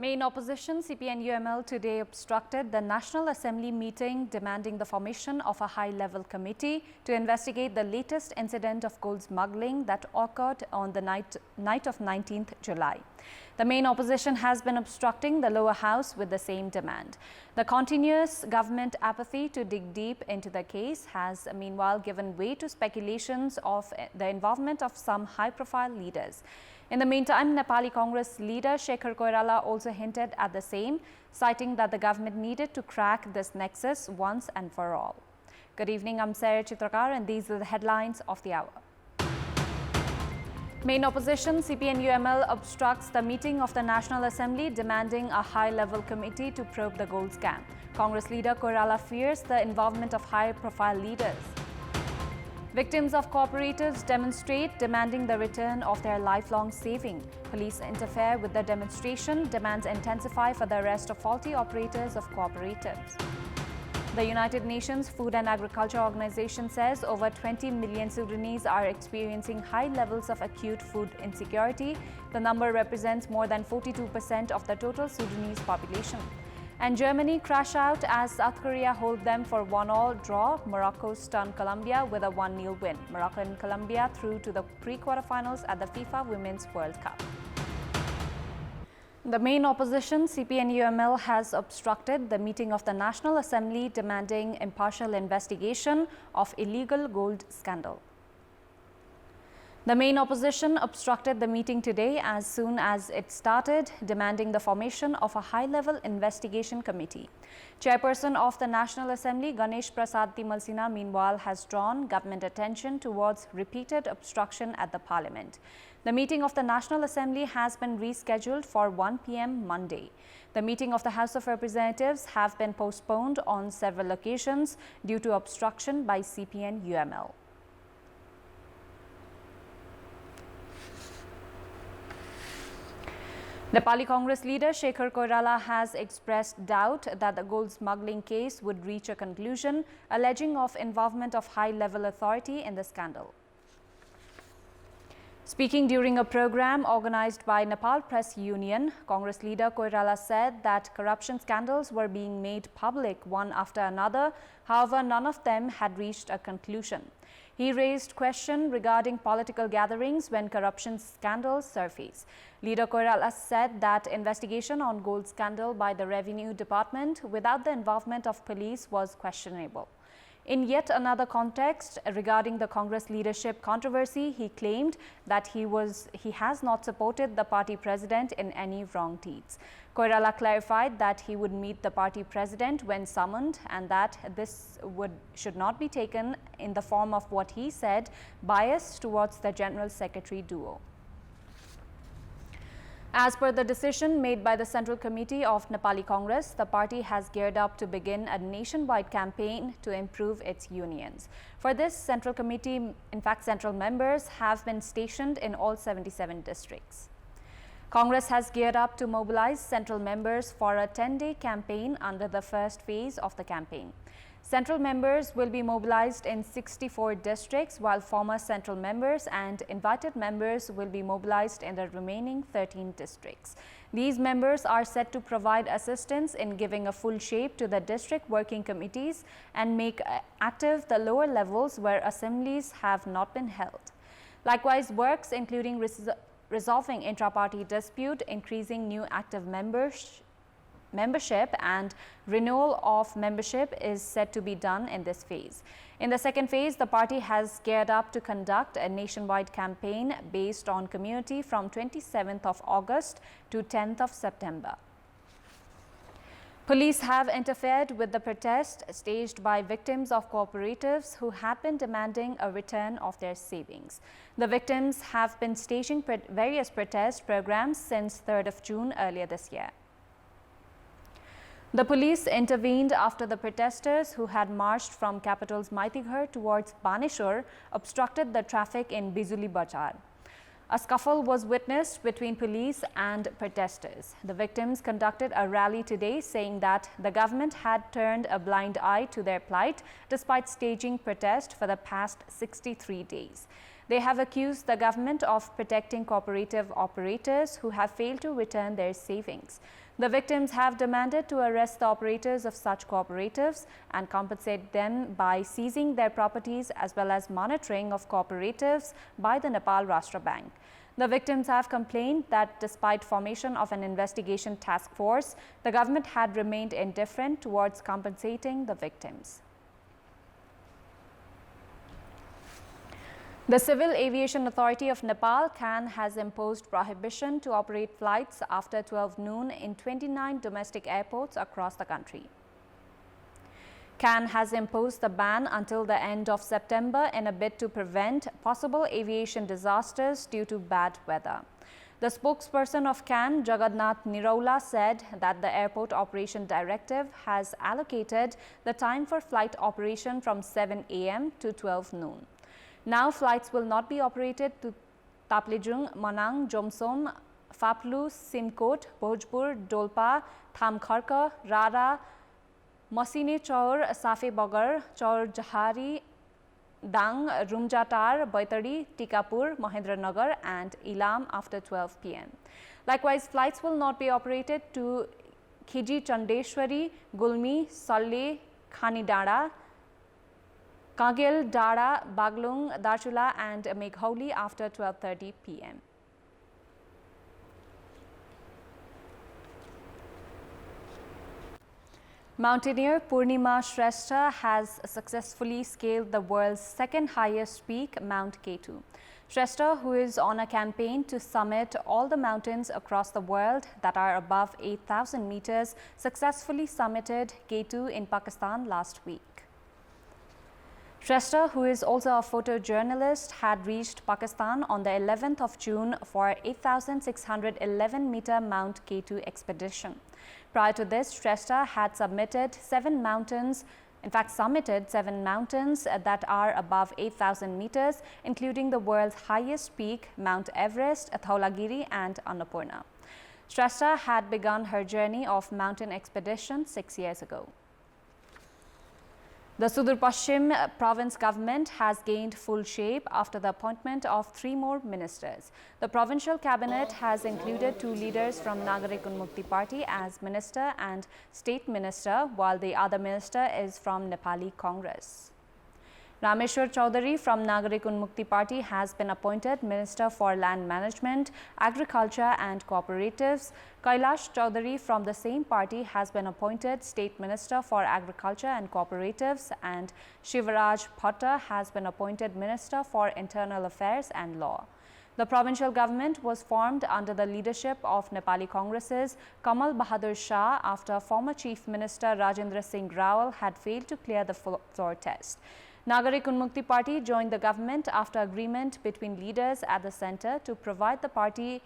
Main opposition CPN-UML today obstructed the National Assembly meeting demanding the formation of a high-level committee to investigate the latest incident of gold smuggling that occurred on the night of 19th July. The main opposition has been obstructing the lower house with the same demand. The continuous government apathy to dig deep into the case has meanwhile given way to speculations of the involvement of some high-profile leaders. In the meantime, Nepali Congress leader Shekhar Koirala also hinted at the same, citing that the government needed to crack this nexus once and for all. Good evening, I'm Chitrakar, and these are the headlines of the hour. Main opposition CPN-UML obstructs the meeting of the National Assembly demanding a high-level committee to probe the gold scam. Congress leader Koirala fears the involvement of high-profile leaders. Victims of cooperatives demonstrate demanding the return of their lifelong saving. Police interfere with the demonstration. Demands intensify for the arrest of faulty operators of cooperatives. The United Nations Food and Agriculture Organization says over 20 million Sudanese are experiencing high levels of acute food insecurity. The number represents more than 42% of the total Sudanese population. And Germany crash out as South Korea hold them for 1-1 draw. Morocco stunned Colombia with a 1-0 win. Morocco and Colombia through to the pre-quarterfinals at the FIFA Women's World Cup. The main opposition, CPN-UML, has obstructed the meeting of the National Assembly demanding impartial investigation of illegal gold scandal. The main opposition obstructed the meeting today as soon as it started, demanding the formation of a high-level investigation committee. Chairperson of the National Assembly, Ganesh Prasad Timalsina, meanwhile, has drawn government attention towards repeated obstruction at the parliament. The meeting of the National Assembly has been rescheduled for 1 p.m. Monday. The meeting of the House of Representatives have been postponed on several occasions due to obstruction by CPN-UML. Nepali Congress leader Shekhar Koirala has expressed doubt that the gold smuggling case would reach a conclusion, alleging of involvement of high-level authority in the scandal. Speaking during a program organized by Nepal Press Union, Congress leader Koirala said that corruption scandals were being made public one after another. However, none of them had reached a conclusion. He raised questions regarding political gatherings when corruption scandals surface. Leader Koirala said that investigation on gold scandal by the Revenue Department without the involvement of police was questionable. In yet another context regarding the Congress leadership controversy, he claimed that he has not supported the party president in any wrong deeds. Koirala clarified that he would meet the party president when summoned and that this should not be taken in the form of what he said, bias towards the General Secretary duo. As per the decision made by the Central Committee of Nepali Congress, the party has geared up to begin a nationwide campaign to improve its unions. For this, Central members have been stationed in all 77 districts. Congress has geared up to mobilize Central members for a 10-day campaign under the first phase of the campaign. Central members will be mobilized in 64 districts, while former Central members and invited members will be mobilized in the remaining 13 districts. These members are set to provide assistance in giving a full shape to the district working committees and make active the lower levels where assemblies have not been held. Likewise, works including resolving intra-party dispute, increasing new active membership and renewal of membership is set to be done in this phase. In the second phase, the party has geared up to conduct a nationwide campaign based on community from 27th of August to 10th of September. Police have interfered with the protest staged by victims of cooperatives who had been demanding a return of their savings. The victims have been staging various protest programs since 3rd of June earlier this year. The police intervened after the protesters who had marched from capital's Maitighar towards Baneshwar obstructed the traffic in Bijuli Bazar. A scuffle was witnessed between police and protesters. The victims conducted a rally today saying that the government had turned a blind eye to their plight despite staging protest for the past 63 days. They have accused the government of protecting cooperative operators who have failed to return their savings. The victims have demanded to arrest the operators of such cooperatives and compensate them by seizing their properties as well as monitoring of cooperatives by the Nepal Rashtra Bank. The victims have complained that despite formation of an investigation task force, the government had remained indifferent towards compensating the victims. The Civil Aviation Authority of Nepal, CAN, has imposed prohibition to operate flights after 12 noon in 29 domestic airports across the country. CAN has imposed the ban until the end of September in a bid to prevent possible aviation disasters due to bad weather. The spokesperson of CAN, Jagannath Niroula, said that the Airport Operation Directive has allocated the time for flight operation from 7 a.m. to 12 noon. Now, flights will not be operated to Taplejung, Manang, Jomsom, Phaplu, Simkot, Bhojpur, Dolpa, Thamkharka, Rara, Masine Chaur, Safe Bagar, Chaur Jahari, Dang, Rumjatar, Baitari, Tikapur, Mahendranagar and Ilam after 12 p.m. Likewise, flights will not be operated to Khiji Chandeshwari, Gulmi, Salle, Khanidara, Kagel, Dara, Baglung, Darchula and Meghauli after 12:30 p.m. Mountaineer Purnima Shrestha has successfully scaled the world's second highest peak, Mount K2. Shrestha, who is on a campaign to summit all the mountains across the world that are above 8,000 meters, successfully summited K2 in Pakistan last week. Shrestha, who is also a photojournalist, had reached Pakistan on the 11th of June for 8,611-meter Mount K2 expedition. Prior to this, Shrestha had summited 7 mountains that are above 8,000 meters, including the world's highest peak, Mount Everest, Dhaulagiri and Annapurna. Shrestha had begun her journey of mountain expedition 6 years ago. The Sudur Pashchim province government has gained full shape after the appointment of 3 more ministers. The provincial cabinet has included 2 leaders from Nagarik Unmukti Party as minister and state minister, while the other minister is from Nepali Congress. Rameshwar Chaudhary from Nagarik Unmukti Party has been appointed Minister for Land Management, Agriculture and Cooperatives. Kailash Chaudhary from the same party has been appointed State Minister for Agriculture and Cooperatives, and Shivaraj Bhatta has been appointed Minister for Internal Affairs and Law. The provincial government was formed under the leadership of Nepali Congress's Kamal Bahadur Shah after former Chief Minister Rajendra Singh Rawal had failed to clear the floor test. Nagarik Unmukti Party joined the government after agreement between leaders at the centre to provide the party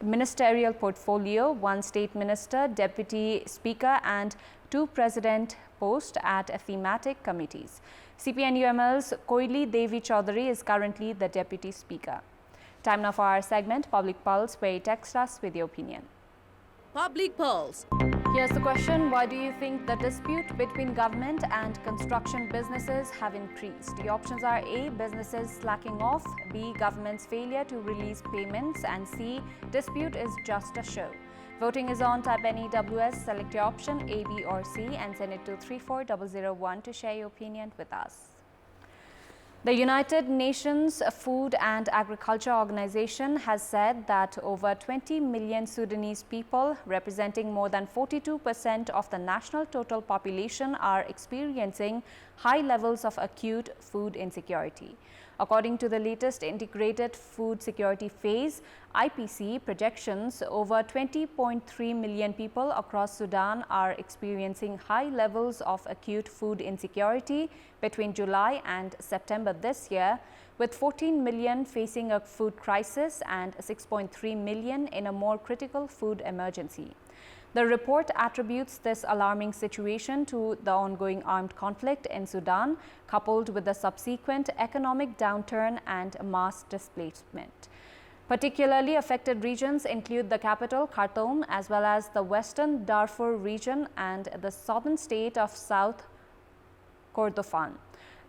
ministerial portfolio, 1 state minister, deputy speaker and 2 president posts at thematic committees. CPNUML's Koirali Devi Chaudhary is currently the deputy speaker. Time now for our segment, Public Pulse, where you text us with your opinion. Public Pulse. Here's the question: why do you think the dispute between government and construction businesses have increased? The options are A, businesses slacking off, B, government's failure to release payments, and C, dispute is just a show. Voting is on. Type NEWS, select your option A, B or C and send it to 34001 to share your opinion with us. The United Nations Food and Agriculture Organization has said that over 20 million Sudanese people, representing more than 42% of the national total population, are experiencing high levels of acute food insecurity. According to the latest Integrated Food Security Phase (IPC) projections, over 20.3 million people across Sudan are experiencing high levels of acute food insecurity between July and September this year, with 14 million facing a food crisis and 6.3 million in a more critical food emergency. The report attributes this alarming situation to the ongoing armed conflict in Sudan, coupled with the subsequent economic downturn and mass displacement. Particularly affected regions include the capital, Khartoum, as well as the western Darfur region and the southern state of South Kordofan.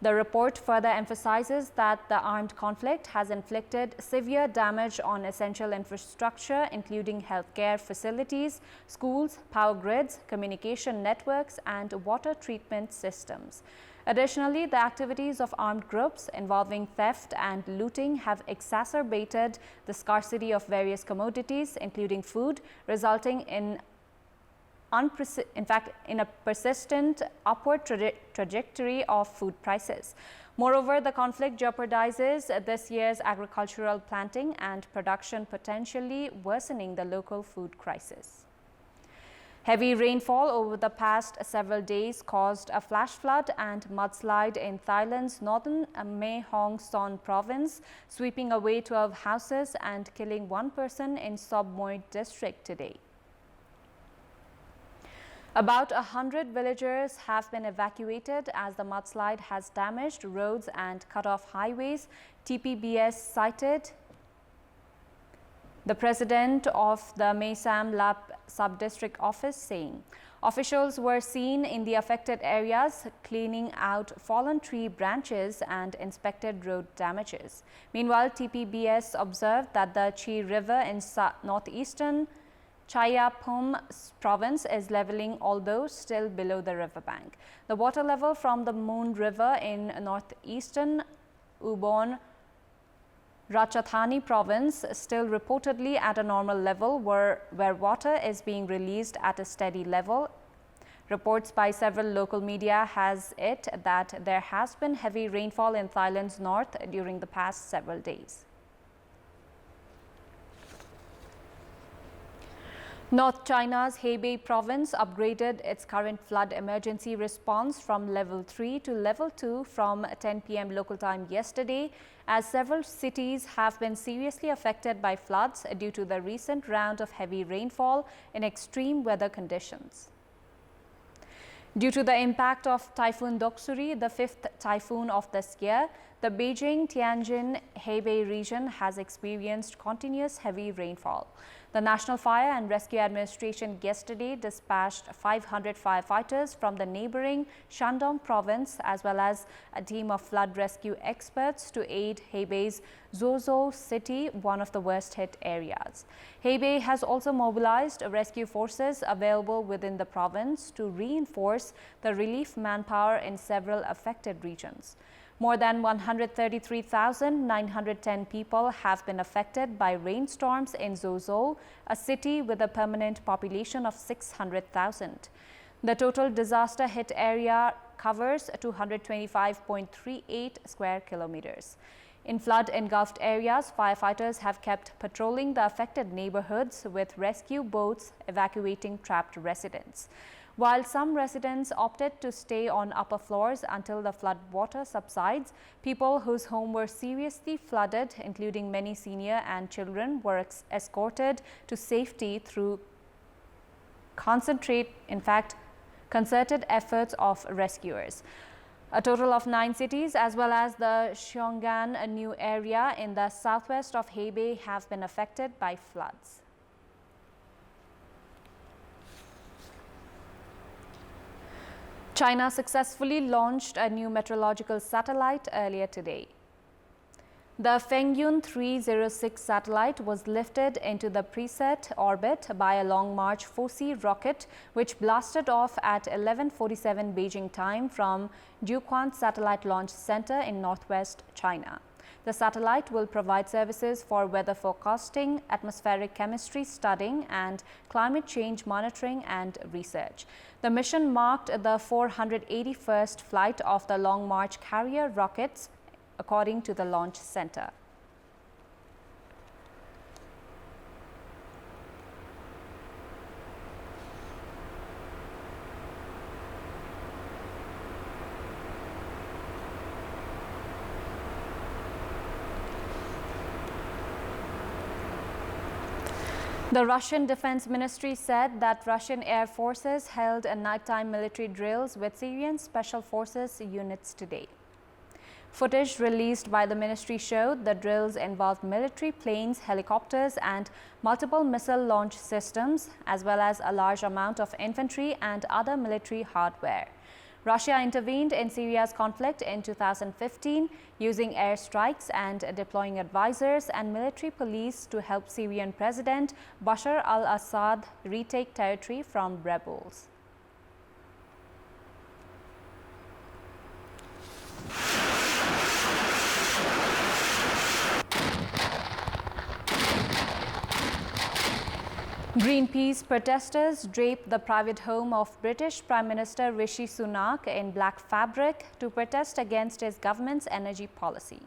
The report further emphasizes that the armed conflict has inflicted severe damage on essential infrastructure, including healthcare facilities, schools, power grids, communication networks, and water treatment systems. Additionally, the activities of armed groups involving theft and looting have exacerbated the scarcity of various commodities, including food, resulting in a persistent upward trajectory of food prices. Moreover, the conflict jeopardizes this year's agricultural planting and production, potentially worsening the local food crisis. Heavy rainfall over the past several days caused a flash flood and mudslide in Thailand's northern Mae Hong Son province, sweeping away 12 houses and killing one person in Sobmoy district today. About 100 villagers have been evacuated as the mudslide has damaged roads and cut off highways, TPBS cited the president of the Mae Sam Lap sub-district office, saying officials were seen in the affected areas cleaning out fallen tree branches and inspected road damages. Meanwhile, TPBS observed that the Chi River in northeastern Chayapum province is leveling, although still below the riverbank. The water level from the Moon River in northeastern Ubon Ratchathani province still reportedly at a normal level, where water is being released at a steady level. Reports by several local media has it that there has been heavy rainfall in Thailand's north during the past several days. North China's Hebei province upgraded its current flood emergency response from level 3 to level 2 from 10 p.m. local time yesterday, as several cities have been seriously affected by floods due to the recent round of heavy rainfall in extreme weather conditions. Due to the impact of Typhoon Doksuri, the fifth typhoon of this year, the Beijing-Tianjin-Hebei region has experienced continuous heavy rainfall. The National Fire and Rescue Administration yesterday dispatched 500 firefighters from the neighboring Shandong province, as well as a team of flood rescue experts to aid Hebei's Zhuzhou city, one of the worst hit areas. Hebei has also mobilized rescue forces available within the province to reinforce the relief manpower in several affected regions. More than 133,910 people have been affected by rainstorms in Zhuzhou, a city with a permanent population of 600,000. The total disaster hit area covers 225.38 square kilometers. In flood-engulfed areas, firefighters have kept patrolling the affected neighborhoods with rescue boats evacuating trapped residents. While some residents opted to stay on upper floors until the flood water subsides, people whose homes were seriously flooded, including many senior and children, were escorted to safety through concerted efforts of rescuers. A total of 9 cities, as well as the Xiong'an New area in the southwest of Hebei, have been affected by floods. China successfully launched a new meteorological satellite earlier today. The Fengyun 306 satellite was lifted into the preset orbit by a Long March 4C rocket, which blasted off at 11:47 Beijing time from Jiuquan Satellite Launch Center in northwest China. The satellite will provide services for weather forecasting, atmospheric chemistry studying, and climate change monitoring and research. The mission marked the 481st flight of the Long March carrier rockets, according to the launch center. The Russian Defense Ministry said that Russian air forces held a nighttime military drills with Syrian Special Forces units today. Footage released by the ministry showed the drills involved military planes, helicopters, and multiple missile launch systems, as well as a large amount of infantry and other military hardware. Russia intervened in Syria's conflict in 2015, using airstrikes and deploying advisors and military police to help Syrian President Bashar al-Assad retake territory from rebels. Greenpeace protesters draped the private home of British Prime Minister Rishi Sunak in black fabric to protest against his government's energy policy.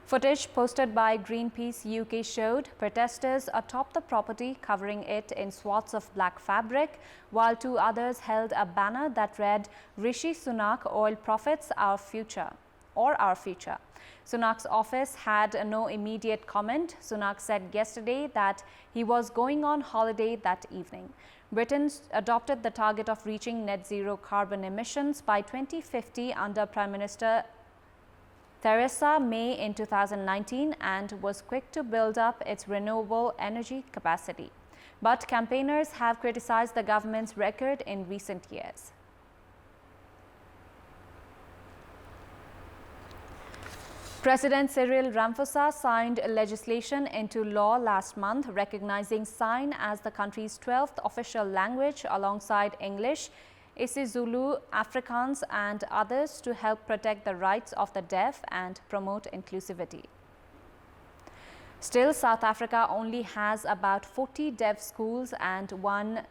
Footage posted by Greenpeace UK showed protesters atop the property covering it in swaths of black fabric, while two others held a banner that read, "Rishi Sunak, oil profits, our future," or "our future." Sunak's office had no immediate comment. Sunak said yesterday that he was going on holiday that evening. Britain adopted the target of reaching net zero carbon emissions by 2050 under Prime Minister Theresa May in 2019 and was quick to build up its renewable energy capacity. But campaigners have criticized the government's record in recent years. President Cyril Ramaphosa signed legislation into law last month recognizing Sign as the country's 12th official language alongside English, isiZulu, Afrikaans and others to help protect the rights of the deaf and promote inclusivity. Still, South Africa only has about 40 deaf schools and one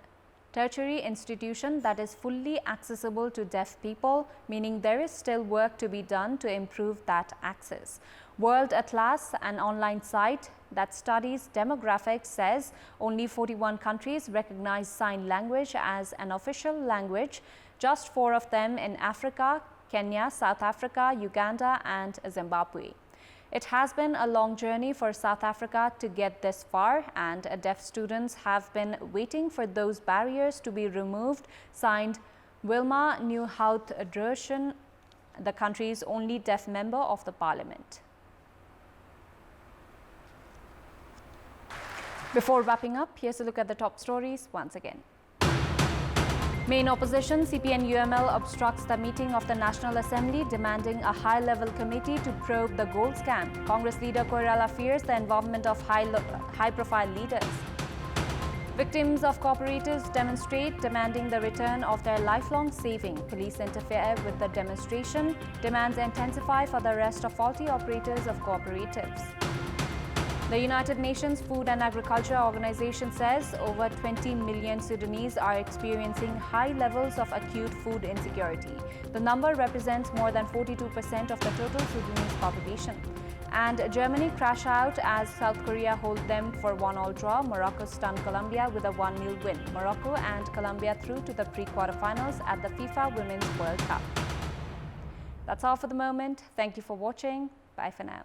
tertiary institution that is fully accessible to deaf people, meaning there is still work to be done to improve that access. World Atlas, an online site that studies demographics, says only 41 countries recognize sign language as an official language, just 4 of them in Africa: Kenya, South Africa, Uganda and Zimbabwe. It has been a long journey for South Africa to get this far, and deaf students have been waiting for those barriers to be removed, signed Wilma Nieuwhout-Driessen, the country's only deaf member of the parliament. Before wrapping up, here's a look at the top stories once again. Main opposition CPN-UML obstructs the meeting of the National Assembly, demanding a high-level committee to probe the gold scam. Congress leader Koirala fears the involvement of high-profile leaders. Victims of cooperatives demonstrate, demanding the return of their lifelong saving. Police interfere with the demonstration. Demands intensify for the arrest of faulty operators of cooperatives. The United Nations Food and Agriculture Organization says over 20 million Sudanese are experiencing high levels of acute food insecurity. The number represents more than 42% of the total Sudanese population. And Germany crash out as South Korea hold them for 1-1 draw. Morocco stunned Colombia with a 1-0 win. Morocco and Colombia through to the pre-quarterfinals at the FIFA Women's World Cup. That's all for the moment. Thank you for watching. Bye for now.